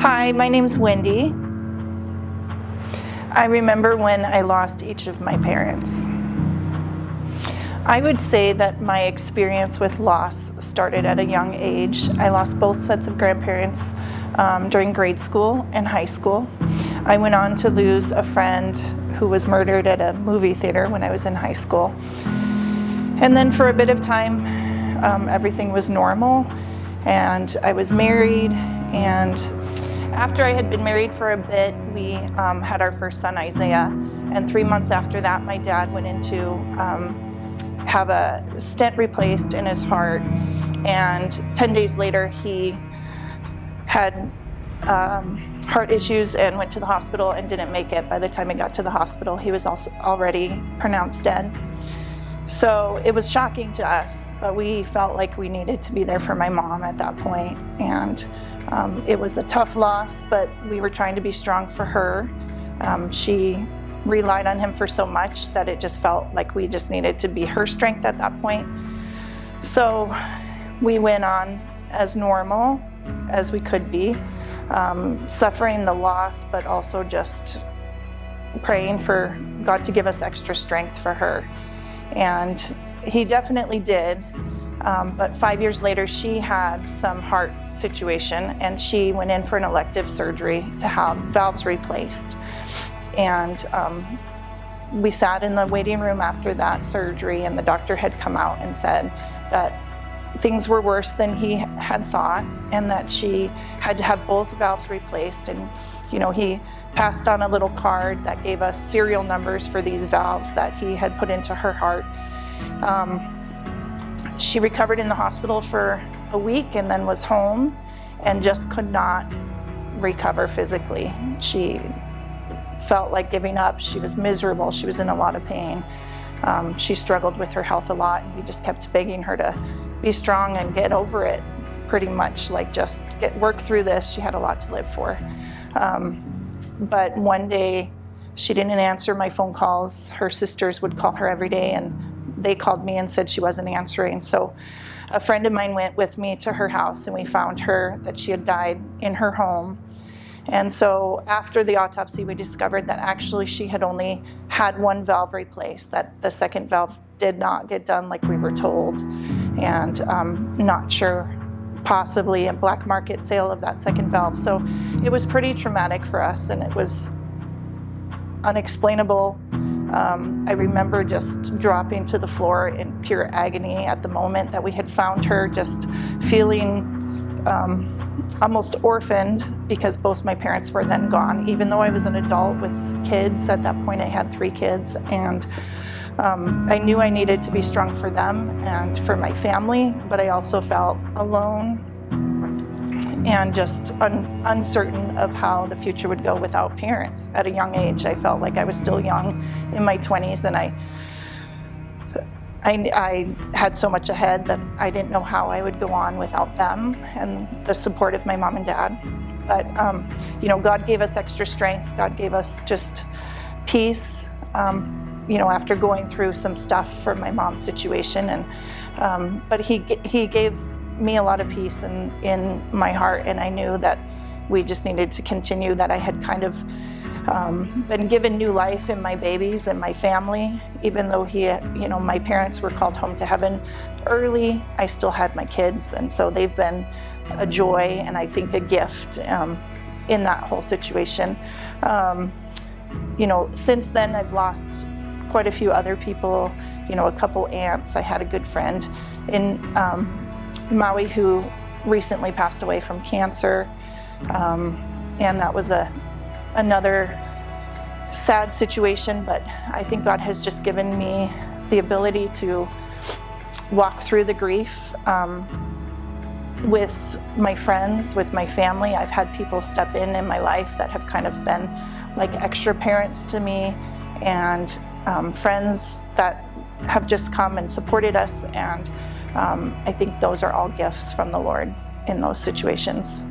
Hi, my name's Wendy. I remember when I lost each of my parents. I would say that my experience with loss started at a young age. I lost both sets of grandparents during grade school and high school. I went on to lose a friend who was murdered at a movie theater when I was in high school. And then for a bit of time, everything was normal, and I was married, and after I had been married for a bit, we had our first son, Isaiah, and 3 months after that, my dad went in to have a stent replaced in his heart, and 10 days later, he had heart issues and went to the hospital and didn't make it. By the time he got to the hospital, he was also already pronounced dead. So it was shocking to us, but we felt like we needed to be there for my mom at that point, and it was a tough loss, but we were trying to be strong for her. She relied on him for so much that it just felt like we just needed to be her strength at that point. So we went on as normal as we could be, suffering the loss, but also just praying for God to give us extra strength for her. And he definitely did. But 5 years later, she had some heart situation, and she went in for an elective surgery to have valves replaced. And we sat in the waiting room after that surgery, and the doctor had come out and said that things were worse than he had thought, and that she had to have both valves replaced. And he passed on a little card that gave us serial numbers for these valves that he had put into her heart. She recovered in the hospital for a week and then was home and just could not recover physically. She felt like giving up. She was miserable. She was in a lot of pain. She struggled with her health a lot, and we just kept begging her to be strong and get over it, pretty much, like just work through this. She had a lot to live for. But one day she didn't answer my phone calls. Her sisters would call her every day, and they called me and said she wasn't answering. So a friend of mine went with me to her house, and we found her that she had died in her home. And so after the autopsy, we discovered that actually she had only had one valve replaced, that the second valve did not get done like we were told. And not sure, possibly a black market sale of that second valve. So it was pretty traumatic for us, and it was unexplainable. I remember just dropping to the floor in pure agony at the moment that we had found her, just feeling almost orphaned, because both my parents were then gone. Even though I was an adult with kids, at that point I had 3 kids, and I knew I needed to be strong for them and for my family, but I also felt alone and just uncertain of how the future would go without parents. At a young age, I felt like I was still young in my 20s, and I had so much ahead that I didn't know how I would go on without them and the support of my mom and dad. But God gave us extra strength. God gave us just peace. After going through some stuff for my mom's situation, and but he gave me a lot of peace in my heart, and I knew that we just needed to continue, that I had kind of been given new life in my babies and my family. Even though my parents were called home to heaven early, I still had my kids, and so they've been a joy and I think a gift in that whole situation. Since then I've lost quite a few other people, a couple aunts. I had a good friend in Maui who recently passed away from cancer, and that was another sad situation, but I think God has just given me the ability to walk through the grief with my friends, with my family. I've had people step in my life that have kind of been like extra parents to me, and friends that have just come and supported us, and I think those are all gifts from the Lord in those situations.